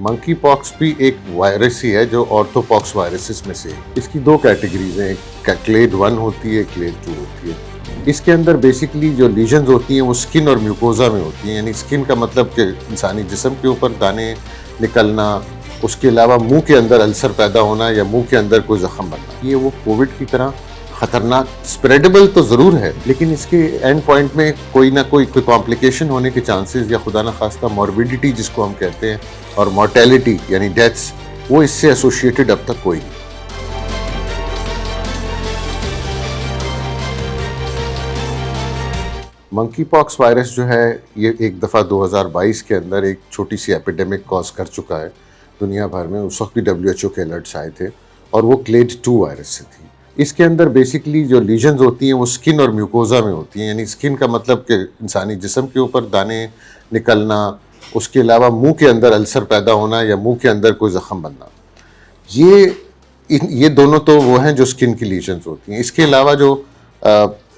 Monkey pox भी एक virus ही है जो ऑर्थोपॉक्स वायरसेस में से है। इसकी दो कैटेगरीज हैं, एक क्लेड 1 होती है, क्लेड 2 होती है। इसके अंदर बेसिकली जो लीजन्स होती हैं वो स्किन और म्यूकोजा में होती हैं, यानी स्किन का मतलब कि इंसानी जिस्म के ऊपर दाने निकलना, उसके अलावा मुंह के अंदर अल्सर पैदा होना या मुंह के अंदर कोई जख्म बनना। ये वो कोविड की तरह खतरनाक, स्प्रेडेबल तो जरूर है, लेकिन इसके एंड पॉइंट में कोई ना कोई कॉम्प्लिकेशन होने के चांसेस या खुदा ना खास्ता मॉर्बिडिटी जिसको हम कहते हैं और मॉर्टेलिटी यानी डेथ्स, वो इससे एसोसिएटेड अब तक कोई नहीं। मंकी पॉक्स वायरस जो है ये एक दफ़ा 2022 के अंदर एक छोटी सी एपिडेमिक कॉज कर चुका है दुनिया भर में। उस वक्त भी WHO के अलर्ट्स आए थे और वो क्लेड 2 वायरस से थी। इसके अंदर बेसिकली जो लीजन्स होती हैं वो स्किन और म्यूकोजा में होती हैं, यानी स्किन का मतलब कि इंसानी जिस्म के ऊपर दाने निकलना, उसके अलावा मुंह के अंदर अल्सर पैदा होना या मुंह के अंदर कोई जख्म बनना। ये दोनों तो वो हैं जो स्किन की लीजन्स होती हैं। इसके अलावा जो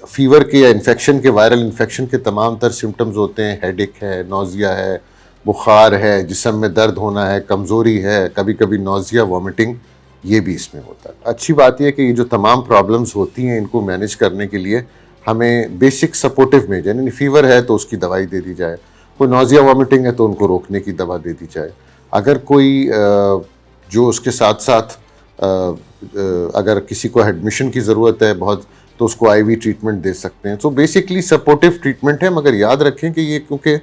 फीवर के या इन्फेक्शन के, वायरल इन्फेक्शन के तमाम तर सिम्टम्स होते हैं, हेडेक है, नौजिया है, बुखार है, जिस्म में दर्द होना है, कमज़ोरी है, कभी कभी नौजिया, वॉमिटिंग, ये भी इसमें होता है। अच्छी बात यह कि ये जो तमाम प्रॉब्लम्स होती हैं इनको मैनेज करने के लिए हमें बेसिक सपोर्टिव मेजर, यानी फीवर है तो उसकी दवाई दे दी जाए, कोई नौजिया वॉमिटिंग है तो उनको रोकने की दवा दे दी जाए, अगर कोई जो उसके साथ साथ अगर किसी को एडमिशन की ज़रूरत है बहुत तो उसको IV ट्रीटमेंट दे सकते हैं। तो बेसिकली सपोर्टिव ट्रीटमेंट है, मगर याद रखें कि ये क्योंकि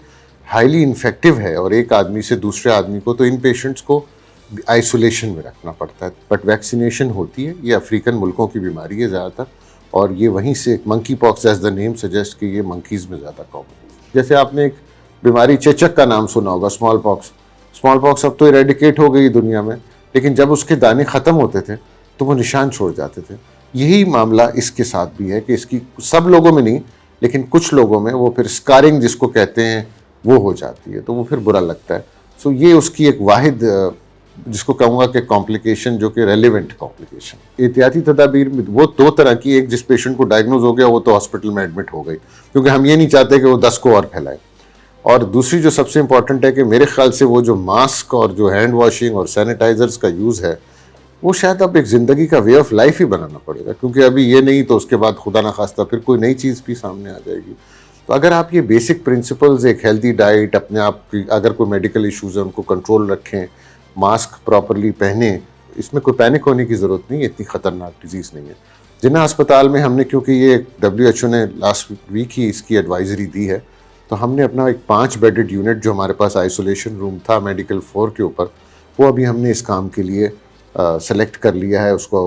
हाईली इन्फेक्टिव है और एक आदमी से दूसरे आदमी को, तो इन पेशेंट्स को आइसोलेशन में रखना पड़ता है। बट वैक्सीनेशन होती है, ये अफ्रीकन मुल्कों की बीमारी है ज़्यादातर, और ये वहीं से monkey pox as the name suggest कि ये मंकीज़ में ज़्यादा कॉमन है। जैसे आपने एक बीमारी चेचक का नाम सुना होगा, स्मॉल पॉक्स अब तो इरेडिकेट हो गई दुनिया में, लेकिन जब उसके दाने ख़त्म होते थे तो वो निशान छोड़ जाते थे। यही मामला इसके साथ भी है कि इसकी सब लोगों में नहीं, लेकिन कुछ लोगों में वो फिर स्कारिंग जिसको कहते हैं वो हो जाती है, तो वो फिर बुरा लगता है। सो ये उसकी एक वाहिद जिसको कहूँगा कि कॉम्प्लिकेशन, जो कि रेलिवेंट कॉम्प्लिकेशन। एहतियाती तदाबीर में वो दो तरह की, एक जिस पेशेंट को डायग्नोज हो गया वो तो हॉस्पिटल में एडमिट हो गई, क्योंकि हम ये नहीं चाहते कि वो 10 को और फैलाए। और दूसरी जो सबसे इंपॉर्टेंट है कि मेरे ख्याल से वो जो मास्क और जो हैंड वॉशिंग और सैनिटाइजर्स का यूज़ है वो शायद अब एक ज़िंदगी का वे ऑफ लाइफ ही बनाना पड़ेगा, क्योंकि अभी ये नहीं तो उसके बाद खुदा ना खास्ता फिर कोई नई चीज़ भी सामने आ जाएगी। तो अगर आप ये बेसिक प्रिंसिपल्स, एक हेल्दी डाइट, अपने आप की अगर कोई मेडिकल इश्यूज़ है उनको कंट्रोल रखें, मास्क प्रॉपरली पहने, इसमें कोई पैनिक होने की ज़रूरत नहीं है, इतनी ख़तरनाक डिजीज़ नहीं है। जिन्ना अस्पताल में हमने, क्योंकि ये WHO ने लास्ट वीक ही इसकी एडवाइजरी दी है, तो हमने अपना एक 5 बेडेड यूनिट जो हमारे पास आइसोलेशन रूम था मेडिकल फ्लोर के ऊपर, वो अभी हमने इस काम के लिए सेलेक्ट कर लिया है। उसको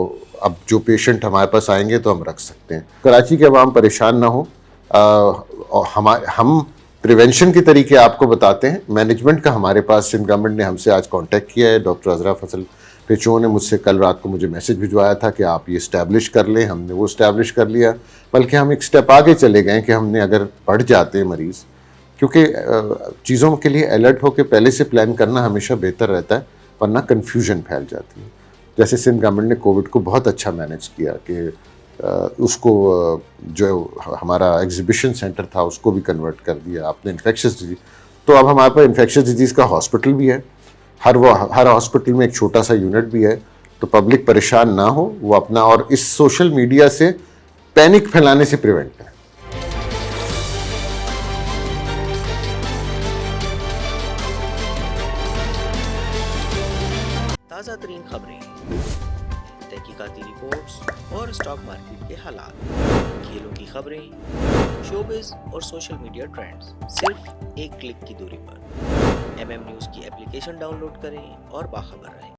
अब जो पेशेंट हमारे पास आएंगे तो हम रख सकते हैं। कराची के अवाम परेशान ना हो, हम प्रिवेंशन के तरीके आपको बताते हैं। मैनेजमेंट का हमारे पास सिंध गवर्नमेंट ने हमसे आज कांटेक्ट किया है। डॉक्टर अजरा फसल पेचो ने मुझसे कल रात को मुझे मैसेज भिजवाया था कि आप ये इस्टेब्लिश कर लें। हमने वो इस्टेब्लिश कर लिया, बल्कि हम एक स्टेप आगे चले गए कि हमने अगर बढ़ जाते हैं मरीज़, क्योंकि चीज़ों के लिए अलर्ट होकर पहले से प्लान करना हमेशा बेहतर रहता है, वरना कन्फ्यूजन फैल जाती है। जैसे सिंध गवर्नमेंट ने कोविड को बहुत अच्छा मैनेज किया कि उसको जो हमारा एग्जीबिशन सेंटर था उसको भी कन्वर्ट कर दिया आपने इन्फेक्शस डिजीज़। तो अब हमारे पास इन्फेक्शस डिजीज़ का हॉस्पिटल भी है, हर हॉस्पिटल में एक छोटा सा यूनिट भी है, तो पब्लिक परेशान ना हो, वो अपना और इस सोशल मीडिया से पैनिक फैलाने से प्रिवेंट करें। ताज़ा तरीन खबरें, तहकीकाती रिपोर्ट्स और स्टॉक मार्केट के हालात, खेलों की खबरें, शोबिज़ और सोशल मीडिया ट्रेंड्स, सिर्फ एक क्लिक की दूरी पर। MM न्यूज़ की एप्लीकेशन डाउनलोड करें और बाखबर रहें।